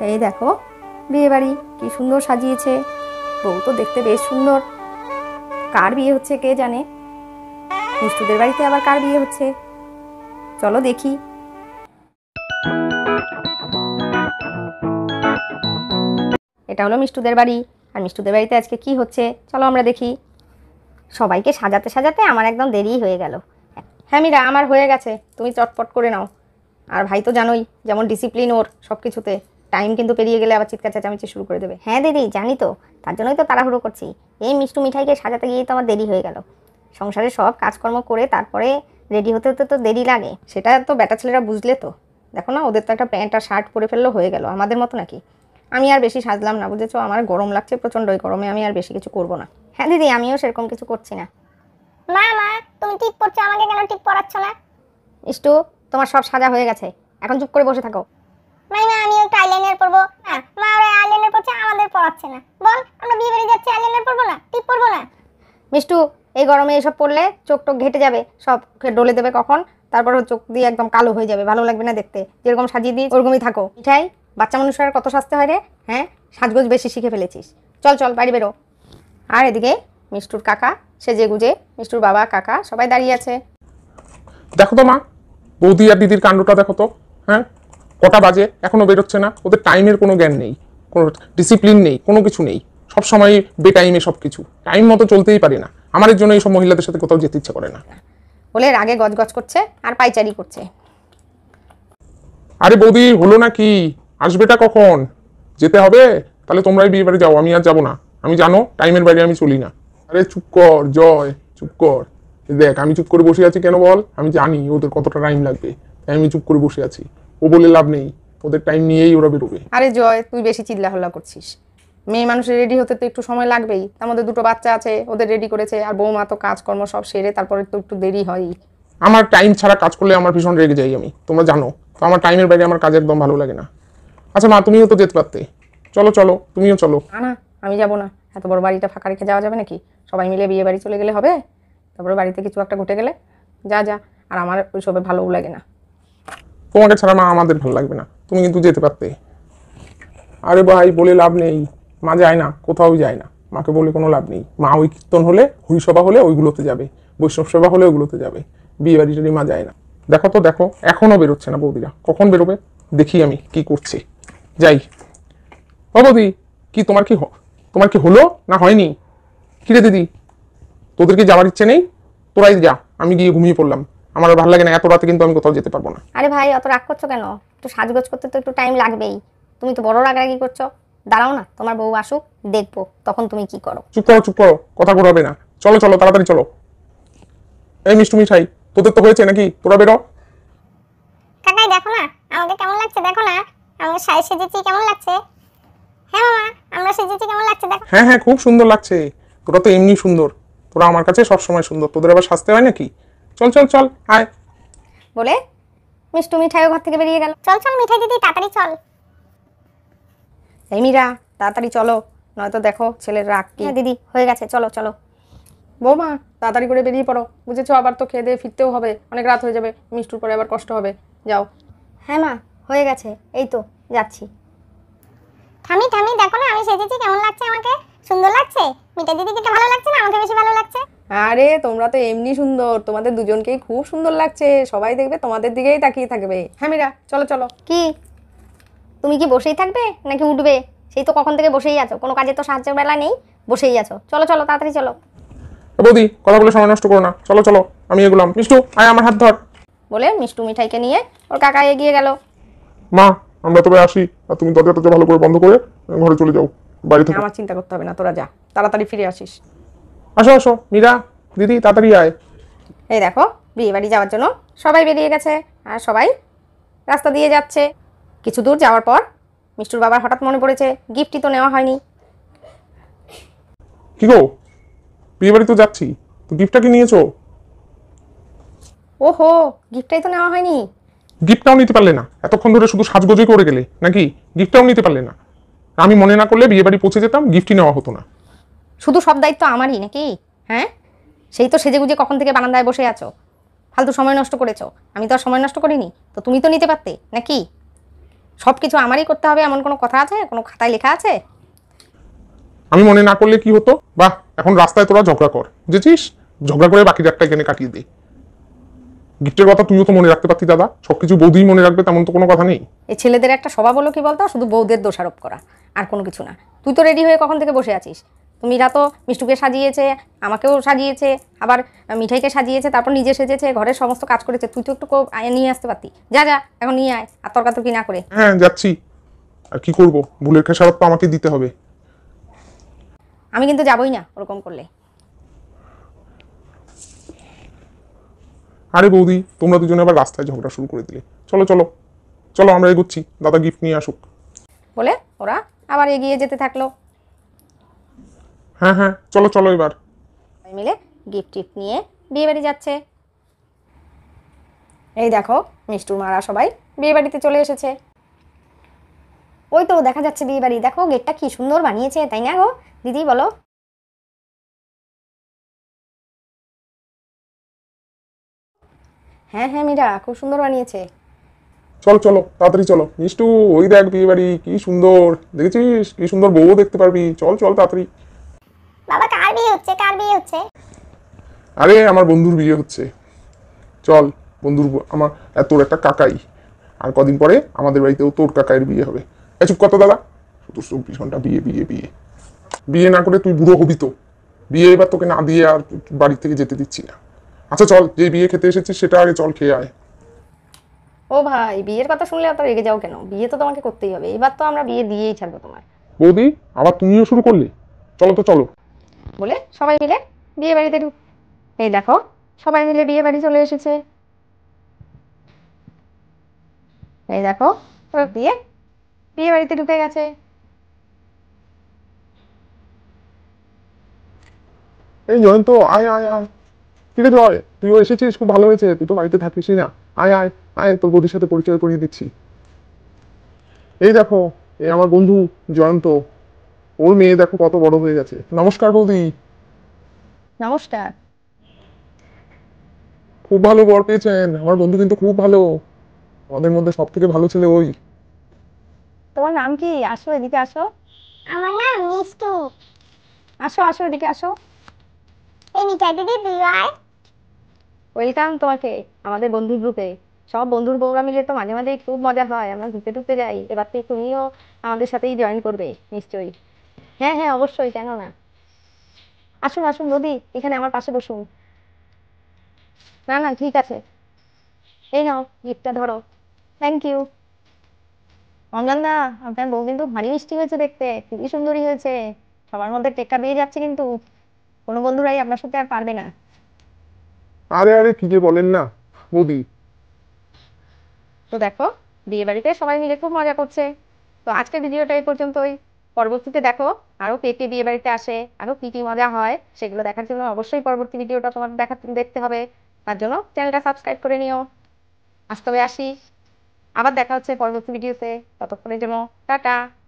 এই দেখো বিয়ে বাড়ি কি সুন্দর সাজিয়েছে, বউ তো দেখতে বেশ সুন্দর। কার বিয়ে হচ্ছে কে জানে, মিষ্টুদের বাড়িতে আবার কার বিয়ে হচ্ছে, চলো দেখি। এটা হলো মিষ্টুদের বাড়ি, আর মিষ্টুদের বাড়িতে আজকে কি হচ্ছে চলো আমরা দেখি। সবাইকে সাজাতে সাজাতে আমার একদম দেরি হয়ে গেল। হ্যাঁ মীরা, আমার হয়ে গেছে, তুমি চটপট করে নাও। আর ভাই তো জানোই যেমন ডিসিপ্লিন ওর সব কিছুতে, টাইম কিন্তু পেরিয়ে গেলে আবার চিৎকার চেঁচামেচি শুরু করে দেবে। হ্যাঁ দিদি জানি তো, তার জন্যই তো তাড়াহুড়ো করছি। এই মিষ্টু মিঠাইকে সাজাতে গিয়েই তো আমার দেরি হয়ে গেল। সংসারে সব কাজকর্ম করে তারপরে রেডি হতে হতে তো দেরি লাগে, সেটা তো বেটা ছেলেরা বুঝলে তো। দেখো না, ওদের তো একটা প্যান্ট আর শার্ট পরে ফেললেও হয়ে গেল, আমাদের মতো নাকি। আমি আর বেশি সাজলাম না, বুঝেছো, আমার গরম লাগছে প্রচণ্ড, ওই গরমে আমি আর বেশি কিছু করব না। হ্যাঁ দিদি, আমিও সেরকম কিছু করছি না। মা মা তুমি টিপ পড়ছো, আমাকে কেন টিপ পড়াচ্ছ না? মিষ্টু, তোমার সব সাজা হয়ে গেছে, এখন চুপ করে বসে থাকো। মাইমা আমি একটু আইলাইনার পরবো। মা ওরা আইলাইনার পড়ছে, আমাদের পড়াচ্ছে না। বল আমরা বিয়ে বাড়ি যাচ্ছি, আইলাইনার পরবো না, টিপ পরবো না? মিষ্টু, এই গরমে এসব পড়লে চোখ টোক ঘেটে যাবে, সব ডলে দেবে কখন, তারপর চোখ দিয়ে একদম কালো হয়ে যাবে, ভালো লাগবে না দেখতে। যেরকম সাজিয়ে দিই ওরকমই থাকো। মিঠাই, বাচ্চা মানুষের কত সাজতে হয় রে, হ্যাঁ সাজগোজ বেশি শিখে ফেলেছিস, চল চল বাড়ি বেরো। আর এদিকে মিষ্টুর কাকা সেজে গুজে, মিষ্টুর বাবা কাকা সবাই দাঁড়িয়ে আছে। দেখো তো মা, বৌদি আর দিদির কাণ্ডটা দেখো তো। হ্যাঁ, কটা বাজে এখনো বেরোচ্ছে না, ওদের টাইমের কোনো জ্ঞান নেই, কোনো ডিসিপ্লিন নেই, কোনো কিছু নেই, সবসময় বেটাইমে সব কিছু, টাইম মতো চলতেই পারে না। আমার জন্য এইসব মহিলাদের সাথে কোথাও যেতে ইচ্ছে করে না। বলে রাগে গজগজ করছে আর পাইচারি করছে। আরে বৌদি, হলো না কি, আসবেটা কখন? যেতে হবে, তাহলে তোমরাই বিয়ে বাড়ি যাও, আমি আর যাবো না। আমি জানো টাইমের বাইরে আমি চলি না। আরে চুপ কর জয়, চুপ কর। দেখ আমি চুপ করে বসে আছি কেন বল, আমি জানি ওদের কতটা টাইম লাগবে, তাই আমি চুপ করে বসে আছি। ও বলে লাভ নেই, ওদের টাইম নিয়েই ওরা বেরোবে। আরে জয়, তুই বেশি চিল্লা হল্লা করছিস। মেয়ে মানুষের রেডি হতে তো একটু সময় লাগবেই, তার মধ্যে দুটো বাচ্চা আছে, ওদের রেডি করেছে, আর বৌমা তো কাজকর্ম সব সেরে তারপরে তো একটু দেরি হয়ই। আমার টাইম ছাড়া কাজ করলে আমার ভীষণ রেগে যাই আমি, তোমরা জানো তো। আমার টাইমের বাইরে আমার কাজ একদম ভালো লাগে না। আচ্ছা মা, তুমিও তো যেতে পারতে, চলো চলো তুমিও চলো। না না, আমি যাব না, এত বড় বাড়িটা ফাঁকা রেখে যাওয়া যাবে নাকি? সবাই মিলে বিয়ে বাড়ি চলে গেলে হবে, তারপরে বাড়িতে কিছু একটা ঘটে গেলে। যা যা, আর আমার ওইসবে ভালোও লাগে না। তোমাকে ছাড়া মা আমাদের ভালো লাগবে না, তুমি কিন্তু যেতে পারতে। আরে ভাই বলে লাভ নেই, মা যায় না, কোথাও যায় না, মাকে বলে কোনো লাভ নেই। মা ওই কীর্তন হলে, হরিসভা হলে ওইগুলোতে যাবে, বৈষ্ণব সেবা হলে ওইগুলোতে যাবে, বিয়ে বাড়িটারই মা যায় না। দেখো তো দেখো, এখনো বেরোচ্ছে না বৌদিরা, কখন বেরোবে দেখি আমি কি করছি। যাই। ও বৌদি, কি তোমার কি হলো না হয়নি? কিরে দিদি, তোদের কি যাওয়ার ইচ্ছে নেই? তোরাই যা, আমি গিয়ে ঘুমিয়ে পড়লাম, আমার আর ভালো লাগে না, এত রাতে কিন্তু আমি কোথাও যেতে পারবো না। আরে ভাই, অত রাগ করছো কেন? একটু সাজগোজ করতে তো একটু টাইম লাগবেই, তুমি তো বড় রাগারাগি করছো। দাঁড়াও না, তোমার বউ আসুক, দেখবো তখন তুমি কি করো। চুপ করো চুপ করো, কথা ঘোরাবে না, চলো চলো তাড়াতাড়ি চলো। এই মিষ্টু মিঠাই, তোদের তো হয়েছে নাকি, তোরা বেরো। কাকাই দেখো না আমাকে কেমন লাগছে, দেখো না আমাকে শাড়ি সেজেছি কেমন লাগছে। হ্যাঁ মামা, আমরা সেজেছি কেমন লাগছে দেখো। হ্যাঁ হ্যাঁ, খুব সুন্দর লাগছে, তোরা তো এমনি সুন্দর, তোরা আমার কাছে সবসময় সুন্দর, তোদের আবার সাজতে হয় নাকি? চল চল চল আয়। বলে মিষ্টু মিঠাইও ঘর থেকে বেরিয়ে গেল। চল চল মিঠাই দিদি, তাড়াতাড়ি চল। এই মীরা, তাড়াতাড়ি চলো, নয়তো দেখো ছেলের রাগ কি। দিদি হয়ে গেছে, চলো চলো। বৌমা, তাড়াতাড়ি করে বেরিয়ে পড়ো, বুঝেছো, আবার তো খেয়ে দিয়ে ফিরতেও হবে, অনেক রাত হয়ে যাবে, মিষ্টুর পরে আবার কষ্ট হবে, যাও। হ্যাঁ মা, হয়ে গেছে, এই তো যাচ্ছি। ঠামি ঠামি দেখো না আমি সেজেছি কেমন লাগছে, আমাকে সুন্দর লাগছে। মিঠাই দিদিকে তো ভালো লাগছে না, আমাকে বেশি ভালো লাগছে। আরে তোমরা তো এমনি সুন্দর, তোমাদের দুজনকেই খুব সুন্দর লাগছে, সবাই দেখবে তোমাদের দিকেই তাকিয়ে থাকবে। হ্যাঁ মীরা, চলো চলো। কি তুমি কি বসেই থাকবে নাকি উঠবে? সেই তো কখন থেকে বসেই আছো, কোনো কাজে তো সাহায্যের বেলা নেই, বসেই আছো। চলো চলো তাড়াতাড়ি চলো। বৌদি, কথা বলে সময় নষ্ট করো না, চলো চলো আমি এগুলাম। মিষ্টু আয়, আমার হাত ধর। বলে মিষ্টু মিঠাইকে নিয়ে ওর কাকা এগিয়ে গেল। মা, আমরা তবে আসি, আর তুমি দরজাটা ভালো করে বন্ধ করে ঘরে চলে যাও, বাড়ি থেকে। আমার চিন্তা করতে হবে না, তোরা যা, তাড়াতাড়ি ফিরে আসিস। আসো আসো মীরা দিদি, তাড়াতাড়ি আয়। এই দেখো, বিয়ে বাড়ি যাওয়ার জন্য সবাই বেরিয়ে গেছে, আর সবাই রাস্তা দিয়ে যাচ্ছে। কিছু দূর যাওয়ার পর মিষ্টুর বাবার হঠাৎ মনে পড়েছে গিফটই তো নেওয়া হয়নি। কি গো, বিয়ে বাড়ি তো যাচ্ছি, তো গিফটটা কি নিয়েছো? ওহো, গিফটটাই তো নেওয়া হয়নি। গিফটটাও নিতে পারলে না? এতক্ষণ ধরে শুধু সাজগোজই করে গেলে নাকি, গিফটটাও নিতে পারলে না? আমি মনে না করলে বিয়ে বাড়ি পৌঁছে যেতাম, গিফটই নেওয়া হতো না। শুধু সব দায়িত্ব আমারই নাকি? হ্যাঁ, সেই তো সেজে গুজে কখন থেকে বারান্দায় বসে আছো, ফালতু সময় নষ্ট করেছো। আমি তো আর সময় নষ্ট করিনি, তো তুমি তো নিতে পারতে নাকি? সব কিছু আমারই করতে হবে এমন কোনো কথা আছে, কোনো খাতায় লেখা আছে? আমি মনে না করলে কি হতো? বাহ, এখন রাস্তায় তোরা ঝগড়া কর, বুঝেছিস? ঝগড়া করে বাকি রাতটা এখানে কাটিয়ে দে। গিফটের কথা তুইও তো মনে রাখতে পারতি দাদা, সবকিছু বৌদি মনে রাখবে তেমন তো কোনো কথা নেই। এই ছেলেদের একটা স্বভাব হলো কি বলতো, শুধু বউদের দোষারোপ করা, আর কোনো কিছু না। তুই তো রেডি হয়ে কখন থেকে বসে আছিস? তুমিরা তো মিষ্টুকে সাজিয়েছে, আমাকেও সাজিয়েছে, আবার মিঠাইকে সাজিয়েছে, তারপর নিজে সেজেছে, ঘরের সমস্ত কাজ করেছে। তুই তো একটু নিয়ে আসতে পারতি। যা যা, এখন নিয়ে আয়, আর তর্কাতর্কি না করে। হ্যাঁ যাচ্ছি, আর কি করব, ভুলের খেসারত তো আমাকে দিতে হবে। আমি কিন্তু যাবই না ওরকম করলে। আরে বৌদি, তোমরা দুজনে আবার রাস্তায় ঝগড়া শুরু করে দিলে। চলো চলো চলো, আমরা এগোচ্ছি, দাদা গিফট নিয়ে আসুক। বলে ওরা আবার এগিয়ে যেতে থাকলো। হ্যাঁ হ্যাঁ, চলো চলো এবার। সবাই মিলে গিফট টিফট নিয়ে বিয়ে বাড়ি যাচ্ছে। এই দেখো, মিষ্টুর মারা সবাই বিয়ে বাড়িতে চলে এসেছে। ওই তো দেখা যাচ্ছে বিয়ে বাড়ি। দেখো গেটটা কি সুন্দর বানিয়েছে, তাই না গো দিদি, বলো? হ্যাঁ হ্যাঁ মীরা, খুব সুন্দর বানিয়েছে। চলো চলো তাড়াতাড়ি চলো। মিষ্টু, ওই দেখ বিয়ে বাড়ি কি সুন্দর, দেখেছিস? কি সুন্দর বউ দেখতে পারবি। চল চল তাড়াতাড়ি। বাবা কার বিয়ে হচ্ছে, কার বিয়ে হচ্ছে? আরে আমার বন্ধুর বিয়ে হচ্ছে, চল। আমার তোর একটা কাকাই, আর কদিন পরে আমাদের বাড়িতেও তোর কাকাইয়ের বিয়ে হবে। চুপ কত দাদা, শুধু 24 ঘন্টা বিয়ে বিয়ে বিয়ে। বিয়ে না করে তুই বুড়ো হবি তো। বিয়ে এবার তোকে না দিয়ে আর বাড়ি থেকে যেতে দিচ্ছি না। আচ্ছা চল, যে বিয়ে খেতে এসেছিস সেটা আগে চল খেয়ে আয়। ও ভাই, বিয়ের কথা শুনলে এত রেগে যাও কেন? বিয়ে তো তোমাকে করতেই হবে, এবার তো আমরা বিয়ে দিয়েই ছাড়বো তোমার। বৌদি, আবার তুমিও শুরু করলে? চলো তো চলো। বলে সবাই মিলে বিয়ে বাড়িতে এই দেখো, সবাই মিলে বিয়ে বাড়ি চলে এসেছে। এই দেখো, ওরা বিয়ে বিয়ে বাড়িতে ঢুকে গেছে। এই জয়ন্ত, আয় আয় আয়। কিরে জয়, তুইও এসেছিস, খুব ভালো হয়েছে। তুই তো বাড়িতে থাকিসই না। আয় আয় আয়, তোর বৌদির সাথে পরিচয় করিয়ে দিচ্ছি। এই দেখো, এই আমার বন্ধু জয়ন্ত, ওর মেয়ে দেখো কত বড় হয়ে গেছে। নমস্কার বৌদি। নমস্কার। খুব ভালো বর পেয়েছেন, আমার বন্ধু কিন্তু খুব ভালো। আমাদের মধ্যে সব থেকে ভালো ছেলে ওই। তোমার নাম কি? আসো এদিকে আসো। আমার নাম মিষ্টু। আসো আসো এদিকে আসো। এই মিঠাই দিদি তুই আয়। ওয়েলকাম তোমাকে আমাদের বন্ধুর গ্রুপে। সব বন্ধুর বউরা মিলে তো মাঝে মাঝে খুব মজা হয়, আমরা ঘুরতে টুরতে যাই। এবার তো তুমিও আমাদের সাথেই জয়েন করবে নিশ্চয়ই। হ্যাঁ হ্যাঁ অবশ্যই, কেন না। আসুন আসুন বৌদি, এখানে আমার পাশে বসুন। না না ঠিক আছে, এই নাও গিফটটা ধরো। Thank you. অঞ্জন দা, আপনার বউ কিন্তু ভারী মিষ্টি হয়েছে দেখতে, খুবই সুন্দরী হয়েছে। সবার মধ্যে টেক্কা পেয়ে যাচ্ছে, কিন্তু কোনো বন্ধুরাই আপনার সাথে আর পারবে না। আরে আরে, কি যে বলেন না বৌদি। তো দেখো, বিয়ে বাড়িতে সবাই মিলে খুব মজা করছে। তো আজকের ভিডিওটা এই পর্যন্তই। পরবর্তীতে দেখো আরো কে কে বিয়ে বাড়িতে আসে, আরো কি কি মজা হয়, সেগুলো দেখার জন্য অবশ্যই পরবর্তী ভিডিওটা তোমার দেখতে হবে। তার জন্য চ্যানেলটা সাবস্ক্রাইব করে নিও। আজ তবে আসি, আবার দেখা হচ্ছে পরবর্তী ভিডিওতে। ততক্ষণের জন্য টাটা।